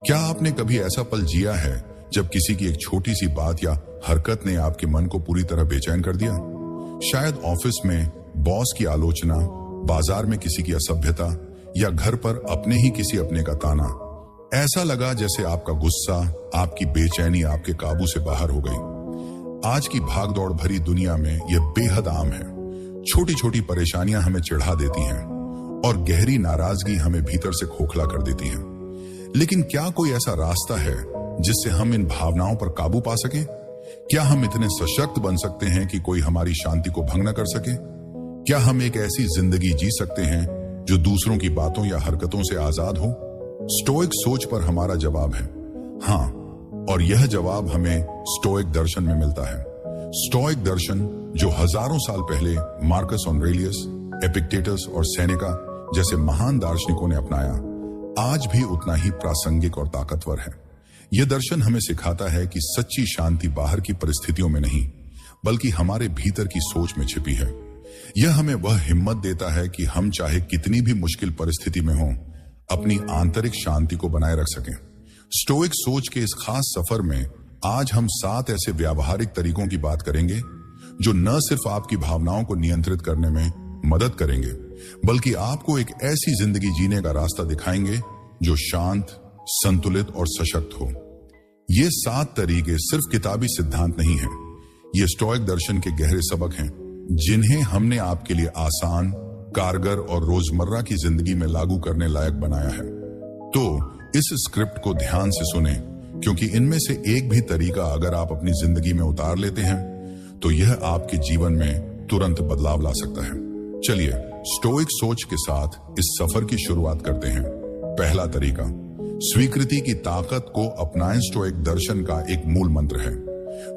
क्या आपने कभी ऐसा पल जिया है जब किसी की एक छोटी सी बात या हरकत ने आपके मन को पूरी तरह बेचैन कर दिया? शायद ऑफिस में बॉस की आलोचना, बाजार में किसी की असभ्यता या घर पर अपने ही किसी अपने का ताना। ऐसा लगा जैसे आपका गुस्सा, आपकी बेचैनी आपके काबू से बाहर हो गई। आज की भागदौड़ भरी दुनिया में यह बेहद आम है। छोटी छोटी परेशानियां हमें चिढ़ा देती हैं और गहरी नाराजगी हमें भीतर से खोखला कर देती है। लेकिन क्या कोई ऐसा रास्ता है जिससे हम इन भावनाओं पर काबू पा सकें? क्या हम इतने सशक्त बन सकते हैं कि कोई हमारी शांति को भंग न कर सके? क्या हम एक ऐसी जिंदगी जी सकते हैं जो दूसरों की बातों या हरकतों से आजाद हो? स्टोइक सोच पर हमारा जवाब है हाँ, और यह जवाब हमें स्टोइक दर्शन में मिलता है। स्टोइक दर्शन जो हजारों साल पहले मार्कस ऑरेलियस, एपिक्टेटस और सेनेका जैसे महान दार्शनिकों ने अपनाया, आज भी उतना ही प्रासंगिक और ताकतवर है। यह दर्शन हमें सिखाता है कि सच्ची शांति बाहर की परिस्थितियों में नहीं, बल्कि हमारे भीतर की सोच में छिपी है। यह हमें वह हिम्मत देता है कि हम चाहे कितनी भी मुश्किल परिस्थिति में हों, अपनी आंतरिक शांति को बनाए रख सकें। स्टोइक सोच के इस खास सफर में आज हम 7 ऐसे व्यावहारिक तरीकों की बात करेंगे जो न सिर्फ आपकी भावनाओं को नियंत्रित करने में मदद करेंगे, बल्कि आपको एक ऐसी जिंदगी जीने का रास्ता दिखाएंगे जो शांत, संतुलित और सशक्त हो। ये 7 तरीके सिर्फ किताबी सिद्धांत नहीं हैं, ये स्टोइक दर्शन के गहरे सबक हैं जिन्हें हमने आपके लिए आसान, कारगर और रोजमर्रा की जिंदगी में लागू करने लायक बनाया है। तो इस स्क्रिप्ट को ध्यान से सुने, क्योंकि इनमें से एक भी तरीका अगर आप अपनी जिंदगी में उतार लेते हैं तो यह आपके जीवन में तुरंत बदलाव ला सकता है। चलिए स्टोइक सोच के साथ इस सफर की शुरुआत करते हैं। पहला तरीका, स्वीकृति की ताकत को अपनाएं। स्टोइक दर्शन का एक मूल मंत्र है,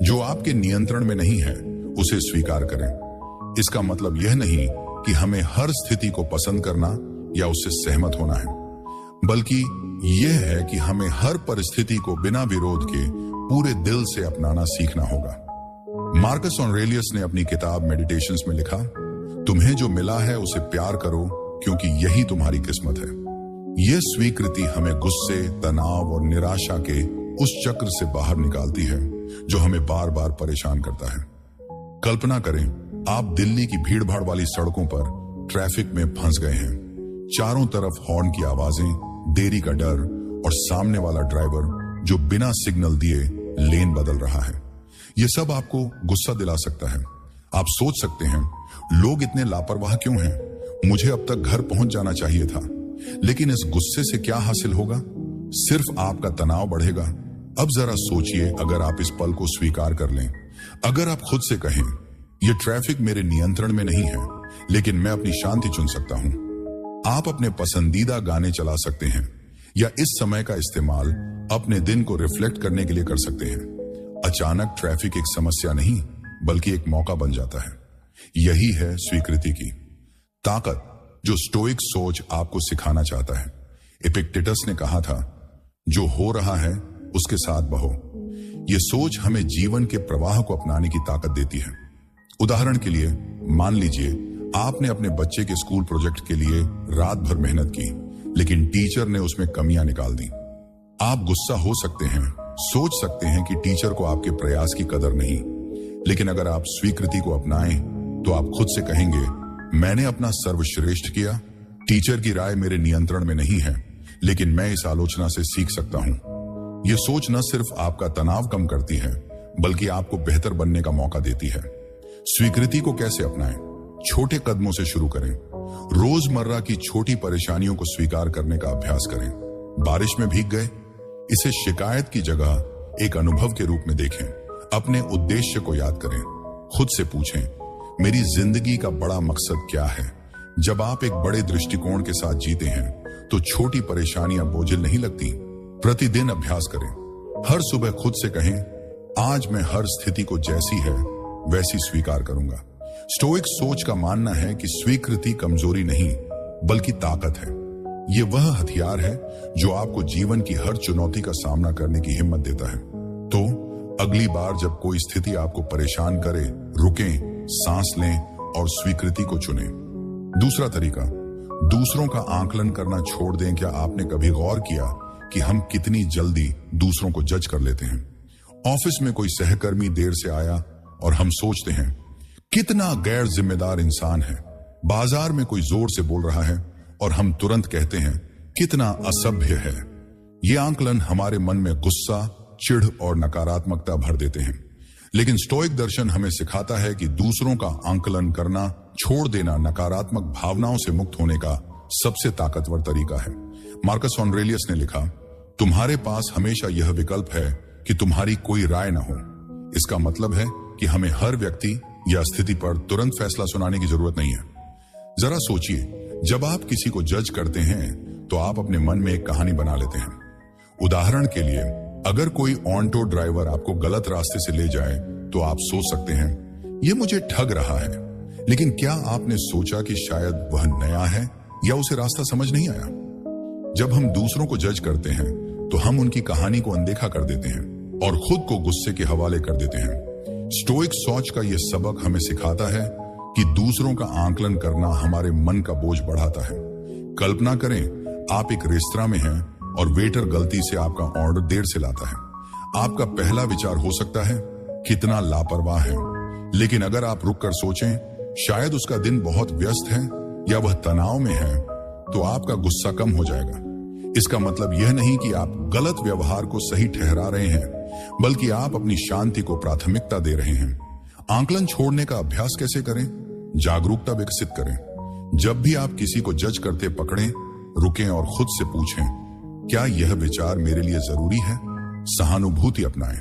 जो आपके नियंत्रण में नहीं है उसे स्वीकार करें। इसका मतलब यह नहीं कि हमें हर स्थिति को पसंद करना या उससे सहमत होना है, बल्कि यह है कि हमें हर परिस्थिति को बिना विरोध के पूरे दिल से अपनाना सीखना होगा। मार्कस ऑरेलियस ने अपनी किताब मेडिटेशंस में लिखा, तुम्हें जो मिला है उसे प्यार करो, क्योंकि यही तुम्हारी किस्मत है। यह स्वीकृति हमें गुस्से, तनाव और निराशा के उस चक्र से बाहर निकालती है जो हमें बार बार परेशान करता है। कल्पना करें, आप दिल्ली की भीड़भाड़ वाली सड़कों पर ट्रैफिक में फंस गए हैं। चारों तरफ हॉर्न की आवाजें, देरी का डर और सामने वाला ड्राइवर जो बिना सिग्नल दिए लेन बदल रहा है। यह सब आपको गुस्सा दिला सकता है। आप सोच सकते हैं, लोग इतने लापरवाह क्यों हैं? मुझे अब तक घर पहुंच जाना चाहिए था। लेकिन इस गुस्से से क्या हासिल होगा? सिर्फ आपका तनाव बढ़ेगा। अब जरा सोचिए, अगर आप इस पल को स्वीकार कर लें, अगर आप खुद से कहें, यह ट्रैफिक मेरे नियंत्रण में नहीं है, लेकिन मैं अपनी शांति चुन सकता हूं। आप अपने पसंदीदा गाने चला सकते हैं या इस समय का इस्तेमाल अपने दिन को रिफ्लेक्ट करने के लिए कर सकते हैं। अचानक ट्रैफिक एक समस्या नहीं, बल्कि एक मौका बन जाता है। यही है स्वीकृति की ताकत, जो स्टोइक सोच आपको सिखाना चाहता है। एपिक्टेटस ने कहा था, जो हो रहा है उसके साथ बहो। यह सोच हमें जीवन के प्रवाह को अपनाने की ताकत देती है। उदाहरण के लिए, मान लीजिए आपने अपने बच्चे के स्कूल प्रोजेक्ट के लिए रात भर मेहनत की, लेकिन टीचर ने उसमें कमियां निकाल दी। आप गुस्सा हो सकते हैं, सोच सकते हैं कि टीचर को आपके प्रयास की कदर नहीं, लेकिन अगर आप स्वीकृति को अपनाएं तो आप खुद से कहेंगे, मैंने अपना सर्वश्रेष्ठ किया। टीचर की राय मेरे नियंत्रण में नहीं है, लेकिन मैं इस आलोचना से सीख सकता हूं। यह सोच न सिर्फ आपका तनाव कम करती है, बल्कि आपको बेहतर बनने का मौका देती है। स्वीकृति को कैसे अपनाएं? छोटे कदमों से शुरू करें। रोजमर्रा की छोटी परेशानियों को स्वीकार करने का अभ्यास करें। बारिश में भीग गए, इसे शिकायत की जगह एक अनुभव के रूप में देखें। अपने उद्देश्य को याद करें। खुद से पूछें, मेरी जिंदगी का बड़ा मकसद क्या है? जब आप एक बड़े दृष्टिकोण के साथ जीते हैं तो छोटी परेशानियां बोझिल नहीं लगती। प्रतिदिन अभ्यास करें। हर सुबह खुद से कहें, आज मैं हर स्थिति को जैसी है वैसी स्वीकार करूंगा। स्टोइक सोच का मानना है कि स्वीकृति कमजोरी नहीं, बल्कि ताकत है। यह वह हथियार है जो आपको जीवन की हर चुनौती का सामना करने की हिम्मत देता है। तो अगली बार जब कोई स्थिति आपको परेशान करे, रुकें, सांस लें और स्वीकृति को चुनें। दूसरा तरीका, दूसरों का आकलन करना छोड़ दें। क्या आपने कभी गौर किया कि हम कितनी जल्दी दूसरों को जज कर लेते हैं। ऑफिस में कोई सहकर्मी देर से आया और हम सोचते हैं कितना गैर जिम्मेदार इंसान है। बाजार में कोई जोर से बोल रहा है और हम तुरंत कहते हैं कितना असभ्य है। ये आंकलन हमारे मन में गुस्सा, चिढ़ और नकारात्मकता भर देते हैं। लेकिन स्टोइक दर्शन हमें सिखाता है कि दूसरों का आंकलन करना, छोड़ देना नकारात्मक भावनाओं से मुक्त होने का सबसे ताकतवर तरीका है। मार्कस ऑरेलियस ने लिखा, तुम्हारे पास हमेशा यह विकल्प है कि तुम्हारी कोई राय न हो। इसका मतलब है कि हमें हर व्यक्ति या स्थिति पर तुरंत फैसला सुनाने की जरूरत नहीं है। जरा सोचिए, जब आप किसी को जज करते हैं तो आप अपने मन में एक कहानी बना लेते हैं। उदाहरण के लिए, अगर कोई ऑटो ड्राइवर आपको गलत रास्ते से ले जाए तो आप सोच सकते हैं ये मुझे ठग रहा है। लेकिन क्या आपने सोचा कि शायद वह नया है या उसे रास्ता समझ नहीं आया? जब हम दूसरों को जज करते हैं तो हम उनकी कहानी को अनदेखा कर देते हैं और खुद को गुस्से के हवाले कर देते हैं। स्टोइक सोच का यह सबक हमें सिखाता है कि दूसरों का आंकलन करना हमारे मन का बोझ बढ़ाता है। कल्पना करें, आप एक रेस्तरां में हैं और वेटर गलती से आपका ऑर्डर देर से लाता है। आपका पहला विचार हो सकता है कितना लापरवाह है। लेकिन अगर आप रुक कर सोचें, शायद उसका दिन बहुत व्यस्त है या वह तनाव में है, तो आपका गुस्सा कम हो जाएगा। इसका मतलब यह नहीं कि आप गलत व्यवहार को सही ठहरा रहे हैं, बल्कि आप अपनी शांति को प्राथमिकता दे रहे हैं। आंकलन छोड़ने का अभ्यास कैसे करें? जागरूकता विकसित करें। जब भी आप किसी को जज करते पकड़ें, रुकें और खुद से पूछें, क्या यह विचार मेरे लिए जरूरी है? सहानुभूति अपनाएं।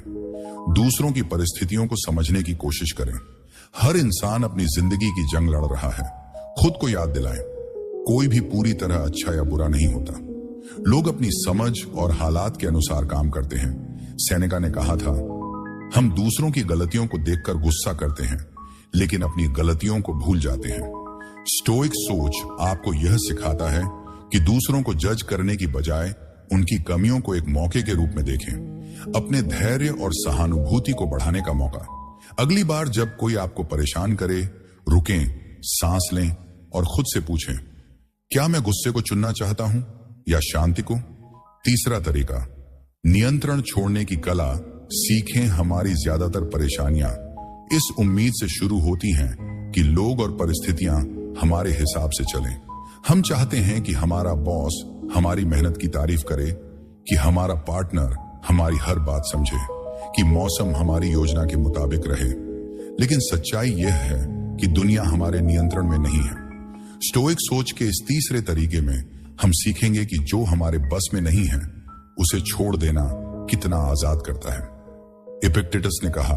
दूसरों की परिस्थितियों को समझने की कोशिश करें। हर इंसान अपनी जिंदगी की जंग लड़ रहा है। खुद को याद दिलाएं, कोई भी पूरी तरह अच्छा या बुरा नहीं होता। लोग अपनी समझ और हालात के अनुसार काम करते हैं। सेनेका ने कहा था, हम दूसरों की गलतियों को देखकर गुस्सा करते हैं, लेकिन अपनी गलतियों को भूल जाते हैं। स्टोइक सोच आपको यह सिखाता है कि दूसरों को जज करने की बजाय उनकी कमियों को एक मौके के रूप में देखें, अपने धैर्य और सहानुभूति को बढ़ाने का मौका। अगली बार जब कोई आपको परेशान करे, रुकें, सांस लें और खुद से पूछें, क्या मैं गुस्से को चुनना चाहता हूं या शांति को? तीसरा तरीका, नियंत्रण छोड़ने की कला सीखें। हमारी ज्यादातर परेशानियां इस उम्मीद से शुरू होती हैं कि लोग और परिस्थितियां हमारे हिसाब से चलें। हम चाहते हैं कि हमारा बॉस हमारी मेहनत की तारीफ करे, कि हमारा पार्टनर हमारी हर बात समझे, कि मौसम हमारी योजना के मुताबिक रहे। लेकिन सच्चाई यह है कि दुनिया हमारे नियंत्रण में नहीं है। स्टोइक सोच के इस तीसरे तरीके में हम सीखेंगे कि जो हमारे बस में नहीं है, उसे छोड़ देना कितना आजाद करता है। इपिक्टेटस ने कहा,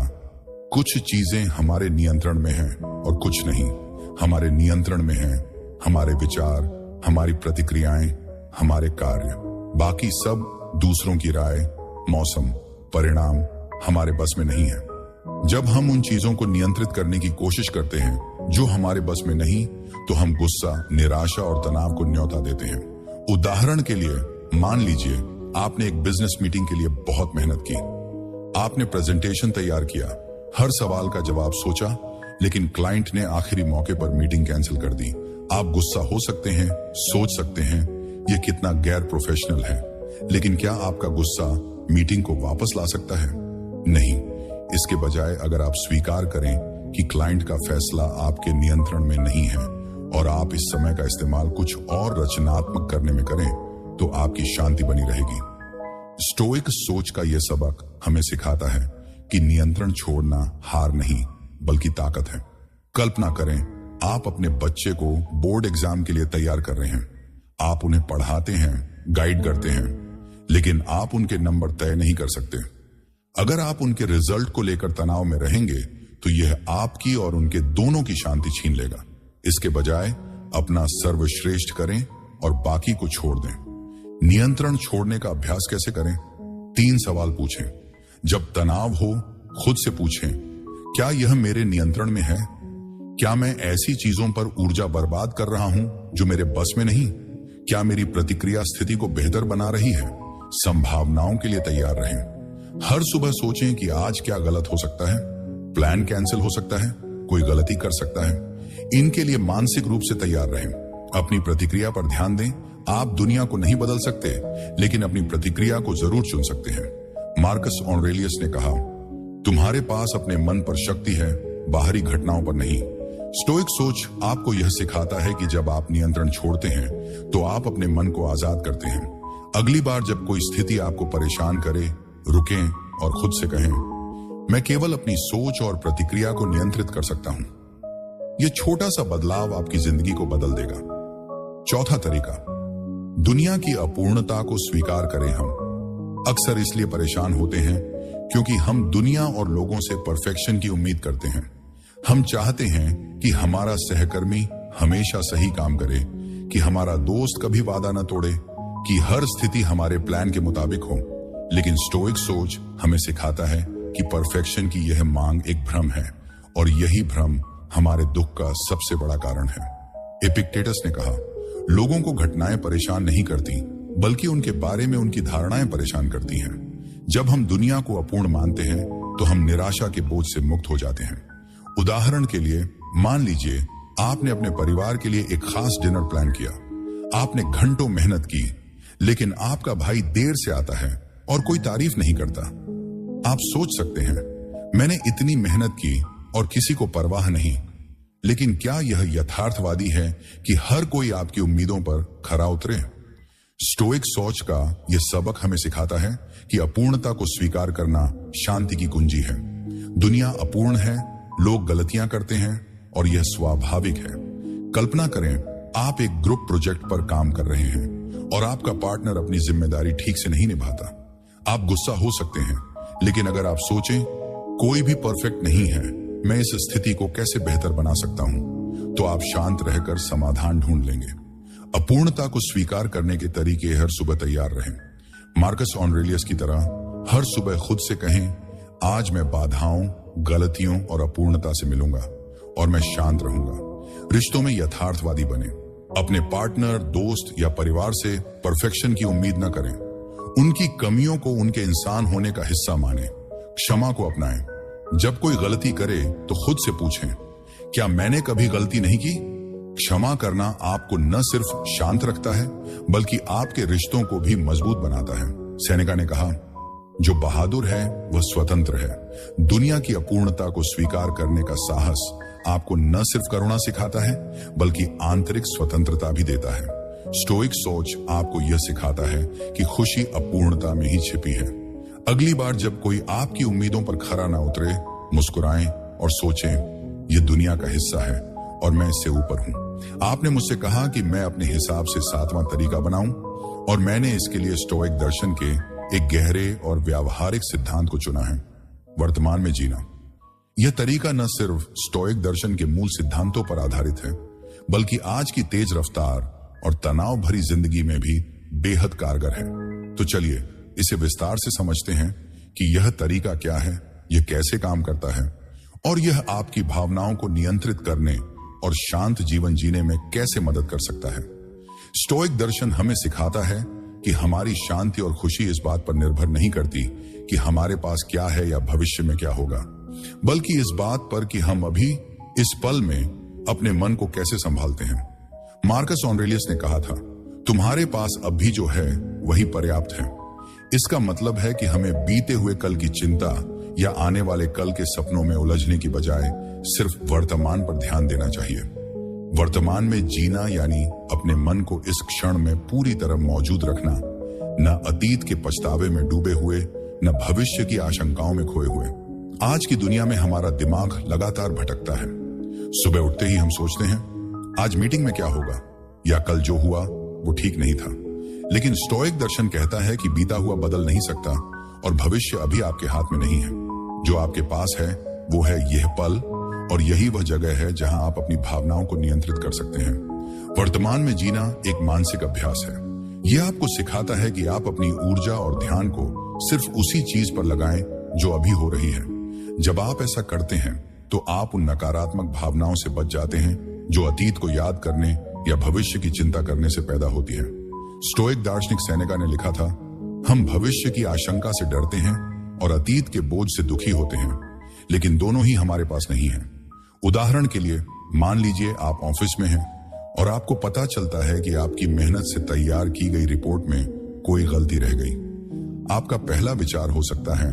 कुछ चीजें हमारे नियंत्रण में हैं और कुछ नहीं। हमारे नियंत्रण में हैं हमारे विचार, हमारी प्रतिक्रियाएं, हमारे कार्य। बाकी सब दूसरों की राय, मौसम, परिणाम हमारे बस में नहीं है। जब हम उन चीजों को नियंत्रित करने की कोशिश करते हैं जो हमारे बस में नहीं, तो हम गुस्सा, निराशा और तनाव को न्योता देते हैं। उदाहरण के लिए, मान लीजिए आपने एक बिजनेस मीटिंग के लिए बहुत मेहनत की। आपने प्रेजेंटेशन तैयार किया, हर सवाल का जवाब सोचा, लेकिन क्लाइंट ने आखिरी मौके पर मीटिंग कैंसिल कर दी। आप गुस्सा हो सकते हैं, सोच सकते हैं यह कितना गैर प्रोफेशनल है, लेकिन क्या आपका गुस्सा मीटिंग को वापस ला सकता है? नहीं। इसके बजाय अगर आप स्वीकार करें कि क्लाइंट का फैसला आपके नियंत्रण में नहीं है और आप इस समय का इस्तेमाल कुछ और रचनात्मक करने में करें, तो आपकी शांति बनी रहेगी। स्टोइक सोच का यह सबक हमें सिखाता है कि नियंत्रण छोड़ना हार नहीं, बल्कि ताकत है। कल्पना करें, आप अपने बच्चे को बोर्ड एग्जाम के लिए तैयार कर रहे हैं। आप उन्हें पढ़ाते हैं, गाइड करते हैं, लेकिन आप उनके नंबर तय नहीं कर सकते। अगर आप उनके रिजल्ट को लेकर तनाव में रहेंगे, तो यह आपकी और उनके दोनों की शांति छीन लेगा। इसके बजाय अपना सर्वश्रेष्ठ करें और बाकी को छोड़ दें। नियंत्रण छोड़ने का अभ्यास कैसे करें? 3 सवाल पूछें। जब तनाव हो, खुद से पूछें, क्या यह मेरे नियंत्रण में है? क्या मैं ऐसी चीजों पर ऊर्जा बर्बाद कर रहा हूं जो मेरे बस में नहीं? क्या मेरी प्रतिक्रिया स्थिति को बेहतर बना रही है? संभावनाओं के लिए तैयार रहें। हर सुबह सोचें कि आज क्या गलत हो सकता है। प्लान कैंसिल हो सकता है, कोई गलती कर सकता है। इनके लिए मानसिक रूप से तैयार रहें। अपनी प्रतिक्रिया पर ध्यान दें। आप दुनिया को नहीं बदल सकते, लेकिन अपनी प्रतिक्रिया को जरूर चुन सकते हैं। मार्कस ऑरेलियस ने कहा, तुम्हारे पास अपने मन पर शक्ति है, बाहरी घटनाओं पर नहीं। स्टोइक सोच आपको यह सिखाता है कि जब आप नियंत्रण छोड़ते हैं तो आप अपने मन को आजाद करते हैं। अगली बार जब कोई स्थिति आपको परेशान करे, रुकें और खुद से कहें, मैं केवल अपनी सोच और प्रतिक्रिया को नियंत्रित कर सकता हूं। यह छोटा सा बदलाव आपकी जिंदगी को बदल देगा। चौथा तरीका, दुनिया की अपूर्णता को स्वीकार करें। हम अक्सर इसलिए परेशान होते हैं क्योंकि हम दुनिया और लोगों से परफेक्शन की उम्मीद करते हैं। हम चाहते हैं कि हमारा सहकर्मी हमेशा सही काम करे, कि हमारा दोस्त कभी वादा न तोड़े, कि हर स्थिति हमारे प्लान के मुताबिक हो। लेकिन स्टोइक सोच हमें सिखाता है कि परफेक्शन की यह मांग एक भ्रम है, और यही भ्रम हमारे दुख का सबसे बड़ा कारण है। एपिक्टेटस ने कहा, लोगों को घटनाएं परेशान नहीं करती, बल्कि उनके बारे में उनकी धारणाएं परेशान करती हैं। जब हम दुनिया को अपूर्ण मानते हैं तो हम निराशा के बोझ से मुक्त हो जाते हैं। उदाहरण के लिए, मान लीजिए आपने अपने परिवार के लिए एक खास डिनर प्लान किया। आपने घंटों मेहनत की, लेकिन आपका भाई देर से आता है और कोई तारीफ नहीं करता। आप सोच सकते हैं, मैंने इतनी मेहनत की और किसी को परवाह नहीं। लेकिन क्या यह यथार्थवादी है कि हर कोई आपकी उम्मीदों पर खरा उतरे? स्टोइक सोच का यह सबक हमें सिखाता है कि अपूर्णता को स्वीकार करना शांति की कुंजी है। दुनिया अपूर्ण है, लोग गलतियां करते हैं और यह स्वाभाविक है। कल्पना करें, आप एक ग्रुप प्रोजेक्ट पर काम कर रहे हैं और आपका पार्टनर अपनी जिम्मेदारी ठीक से नहीं निभाता। आप गुस्सा हो सकते हैं, लेकिन अगर आप सोचें, कोई भी परफेक्ट नहीं है, मैं इस स्थिति को कैसे बेहतर बना सकता हूं, तो आप शांत रहकर समाधान ढूंढ लेंगे। अपूर्णता को स्वीकार करने के तरीके हर सुबह तैयार रहें। मार्कस ऑरेलियस की तरह हर सुबह खुद से कहें, आज मैं बाधाओं, गलतियों और अपूर्णता से मिलूंगा और मैं शांत रहूंगा। रिश्तों में यथार्थवादी बने। अपने पार्टनर, दोस्त या परिवार से परफेक्शन की उम्मीद न करें। उनकी कमियों को उनके इंसान होने का हिस्सा माने। क्षमा को अपनाएं। जब कोई गलती करे तो खुद से पूछें, क्या मैंने कभी गलती नहीं की? क्षमा करना आपको न सिर्फ शांत रखता है, बल्कि आपके रिश्तों को भी मजबूत बनाता है। सेनेका ने कहा, जो बहादुर है वह स्वतंत्र है। दुनिया की अपूर्णता को स्वीकार करने का साहस आपको न सिर्फ करुणा सिखाता है, बल्कि आंतरिक स्वतंत्रता भी देता है। स्टोइक सोच आपको यह सिखाता है कि खुशी अपूर्णता में ही छिपी है। अगली बार जब कोई आपकी उम्मीदों पर खरा ना उतरे, मुस्कुराएं और सोचें, यह दुनिया का हिस्सा है और मैं इससे ऊपर हूं। आपने मुझसे कहा कि मैं अपने हिसाब से 7वां तरीका बनाऊं, और मैंने इसके लिए स्टोइक दर्शन के एक गहरे और व्यावहारिक सिद्धांत को चुना है, वर्तमान में जीना। यह तरीका न सिर्फ स्टोइक दर्शन के मूल सिद्धांतों पर आधारित है, बल्कि आज की तेज रफ्तार और तनाव भरी जिंदगी में भी बेहद कारगर है। तो चलिए इसे विस्तार से समझते हैं कि यह तरीका क्या है, यह कैसे काम करता है, और यह आपकी भावनाओं को नियंत्रित करने और शांत जीवन जीने में कैसे मदद कर सकता है। स्टोइक दर्शन हमें सिखाता है कि हमारी शांति और खुशी इस बात पर निर्भर नहीं करती कि हमारे पास क्या है या भविष्य में क्या होगा, बल्कि इस बात पर कि हम अभी इस पल में अपने मन को कैसे संभालते हैं। मार्कस ऑरेलियस ने कहा था, तुम्हारे पास अभी जो है वही पर्याप्त है। इसका मतलब है कि हमें बीते हुए कल की चिंता या आने वाले कल के सपनों में उलझने की बजाय सिर्फ वर्तमान पर ध्यान देना चाहिए। वर्तमान में जीना यानी अपने मन को इस क्षण में पूरी तरह मौजूद रखना, न अतीत के पछतावे में डूबे हुए, न भविष्य की आशंकाओं में खोए हुए। आज की दुनिया में हमारा दिमाग लगातार भटकता है। सुबह उठते ही हम सोचते हैं, आज मीटिंग में क्या होगा, या कल जो हुआ वो ठीक नहीं था। लेकिन स्टोइक दर्शन कहता है कि बीता हुआ बदल नहीं सकता और भविष्य अभी आपके हाथ में नहीं है। जो आपके पास है वो है यह पल, और यही वह जगह है जहां आप अपनी भावनाओं को नियंत्रित कर सकते हैं। वर्तमान में जीना एक मानसिक अभ्यास है। यह आपको सिखाता है कि आप अपनी ऊर्जा और ध्यान को सिर्फ उसी चीज पर लगाएं जो अभी हो रही है। जब आप ऐसा करते हैं तो आप उन नकारात्मक भावनाओं से बच जाते हैं जो अतीत को याद करने या भविष्य की चिंता करने से पैदा होती है। स्टोइक दार्शनिक सेनेका ने लिखा था, हम भविष्य की आशंका से डरते हैं और अतीत के बोझ से दुखी होते हैं, लेकिन दोनों ही हमारे पास नहीं है। उदाहरण के लिए, मान लीजिए आप ऑफिस में हैं और आपको पता चलता है कि आपकी मेहनत से तैयार की गई रिपोर्ट में कोई गलती रह गई। आपका पहला विचार हो सकता है,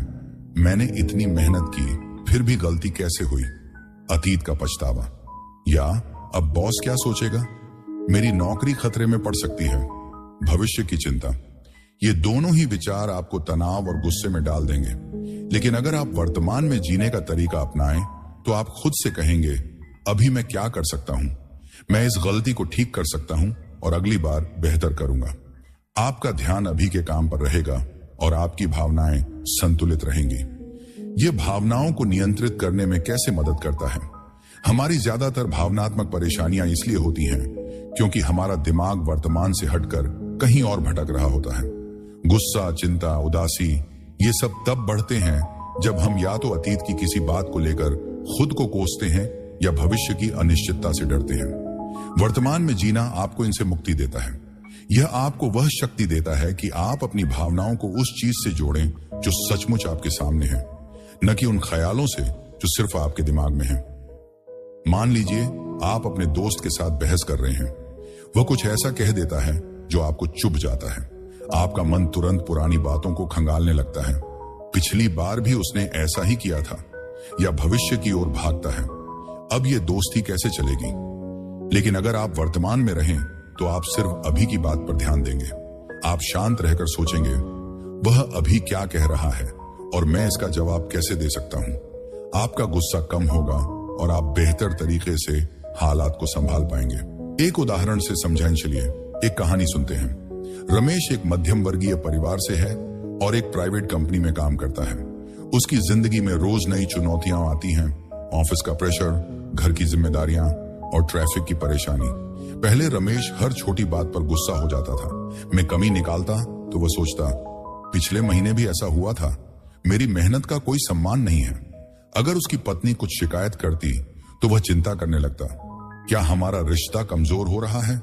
मैंने इतनी मेहनत की फिर भी गलती कैसे हुई? अतीत का पछतावा, या अब बॉस क्या सोचेगा, मेरी नौकरी खतरे में पड़ सकती है, भविष्य की चिंता। ये दोनों ही विचार आपको तनाव और गुस्से में डाल देंगे। लेकिन अगर आप वर्तमान में जीने का तरीका अपनाएं तो आप खुद से कहेंगे, अभी मैं क्या कर सकता हूं, मैं इस गलती को ठीक कर सकता हूं और अगली बार बेहतर करूंगा। आपका ध्यान अभी के काम पर रहेगा और आपकी भावनाएं संतुलित रहेंगी। ये भावनाओं को नियंत्रित करने में कैसे मदद करता है? हमारी ज्यादातर भावनात्मक परेशानियां इसलिए होती हैं क्योंकि हमारा दिमाग वर्तमान से हटकर कहीं और भटक रहा होता है। गुस्सा, चिंता, उदासी, ये सब तब बढ़ते हैं जब हम या तो अतीत की किसी बात को लेकर खुद को कोसते हैं या भविष्य की अनिश्चितता से डरते हैं। वर्तमान में जीना आपको इनसे मुक्ति देता है। यह आपको वह शक्ति देता है कि आप अपनी भावनाओं को उस चीज से जोड़ें जो सचमुच आपके सामने है, न कि उन ख्यालों से जो सिर्फ आपके दिमाग में है। मान लीजिए आप अपने दोस्त के साथ बहस कर रहे हैं। वह कुछ ऐसा कह देता है जो आपको चुभ जाता है। आपका मन तुरंत पुरानी बातों को खंगालने लगता है। पिछली बार भी उसने ऐसा ही किया था, या भविष्य की ओर भागता है। अब ये दोस्ती कैसे चलेगी? लेकिन अगर आप वर्तमान में रहें तो आप सिर्फ अभी की बात पर ध्यान देंगे। आप शांत रहकर सोचेंगे, वह अभी क्या कह रहा है और मैं इसका जवाब कैसे दे सकता हूं। आपका गुस्सा कम होगा और आप बेहतर तरीके से हालात को संभाल पाएंगे। एक उदाहरण से समझाएं, चलिए एक कहानी सुनते हैं। रमेश एक मध्यम वर्गीय परिवार से है और एक प्राइवेट कंपनी में काम करता है। उसकी जिंदगी में रोज नई चुनौतियां आती हैं, ऑफिस का प्रेशर, घर की जिम्मेदारियां और ट्रैफिक की परेशानी। पहले रमेश हर छोटी बात पर गुस्सा हो जाता था। मैं कमी निकालता तो वह सोचता, पिछले महीने भी ऐसा हुआ था, मेरी मेहनत का कोई सम्मान नहीं है। अगर उसकी पत्नी कुछ शिकायत करती तो वह चिंता करने लगता, क्या हमारा रिश्ता कमजोर हो रहा है?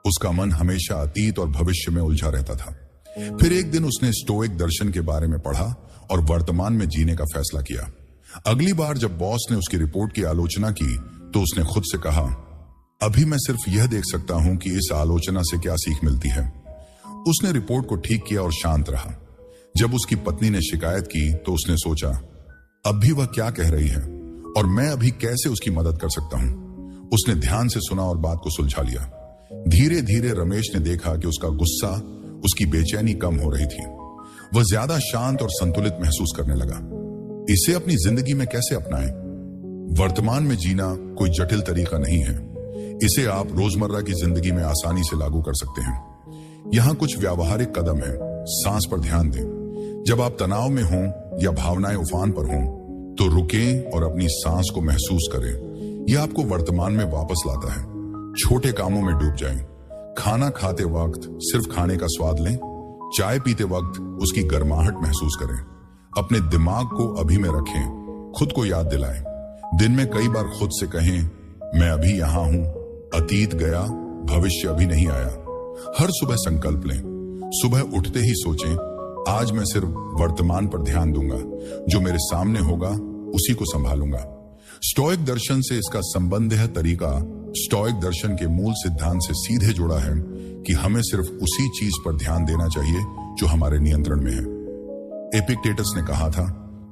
उसका मन हमेशा अतीत और भविष्य में उलझा रहता था। फिर एक दिन उसने स्टोइक दर्शन के बारे में पढ़ा और वर्तमान में जीने का फैसला किया। अगली बार जब बॉस ने उसकी रिपोर्ट की आलोचना की तो उसने खुद से कहा, अभी मैं सिर्फ यह देख सकता हूं कि इस आलोचना से क्या सीख मिलती है। उसने रिपोर्ट को ठीक किया और शांत रहा। जब उसकी पत्नी ने शिकायत की तो उसने सोचा, अब भी वह क्या कह रही है और मैं अभी कैसे उसकी मदद कर सकता हूं। उसने ध्यान से सुना और बात को सुलझा लिया। धीरे धीरे रमेश ने देखा कि उसका गुस्सा, उसकी बेचैनी कम हो रही थी। वह ज्यादा शांत और संतुलित महसूस करने लगा। इसे अपनी जिंदगी में कैसे अपनाएं? वर्तमान में जीना कोई जटिल तरीका नहीं है। इसे आप रोजमर्रा की जिंदगी में आसानी से लागू कर सकते हैं। यहाँ कुछ व्यावहारिक कदम हैं। सांस पर ध्यान दें। जब आप तनाव में हों या भावनाएं उफान पर हों तो रुकें और अपनी सांस को महसूस करें। यह आपको वर्तमान में वापस लाता है। छोटे कामों में डूब जाएं। खाना खाते वक्त सिर्फ खाने का स्वाद लें। चाय पीते वक्त उसकी गर्माहट महसूस करें। अपने दिमाग को अभी में रखें। खुद को याद दिलाएं। दिन में कई बार खुद से कहें, मैं अभी यहां हूं, अतीत गया, भविष्य अभी नहीं आया। हर सुबह संकल्प लें। सुबह उठते ही सोचें, आज मैं सिर्फ वर्तमान पर ध्यान दूंगा, जो मेरे सामने होगा उसी को संभालूंगा। स्टोइक दर्शन से इसका संबंधित तरीका स्टोइक दर्शन के मूल सिद्धांत से सीधे जुड़ा है कि हमें सिर्फ उसी चीज पर ध्यान देना चाहिए जो हमारे नियंत्रण में है। एपिक्टेटस ने कहा था,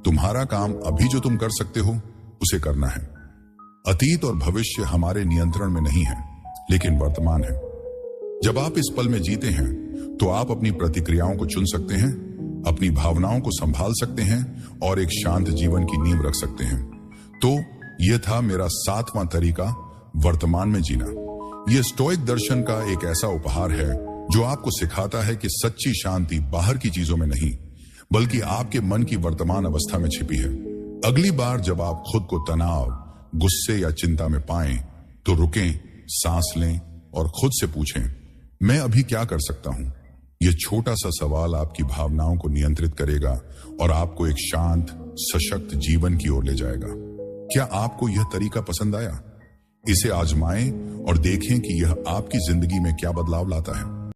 तुम्हारा काम अभी जो तुम कर सकते हो उसे करना है। अतीत और भविष्य हमारे नियंत्रण में नहीं है, लेकिन वर्तमान है। जब आप इस पल में जीते हैं तो आप अपनी प्रतिक्रियाओं को चुन सकते हैं, अपनी भावनाओं को संभाल सकते हैं और एक शांत जीवन की नींव रख सकते हैं। तो यह था मेरा 7वां तरीका, वर्तमान में जीना। यह स्टोइक दर्शन का एक ऐसा उपहार है जो आपको सिखाता है कि सच्ची शांति बाहर की चीजों में नहीं, बल्कि आपके मन की वर्तमान अवस्था में छिपी है। अगली बार जब आप खुद को तनाव, गुस्से या चिंता में पाएं तो रुकें, सांस लें और खुद से पूछें, मैं अभी क्या कर सकता हूं। यह छोटा सा सवाल आपकी भावनाओं को नियंत्रित करेगा और आपको एक शांत, सशक्त जीवन की ओर ले जाएगा। क्या आपको यह तरीका पसंद आया? इसे आजमाएं और देखें कि यह आपकी जिंदगी में क्या बदलाव लाता है।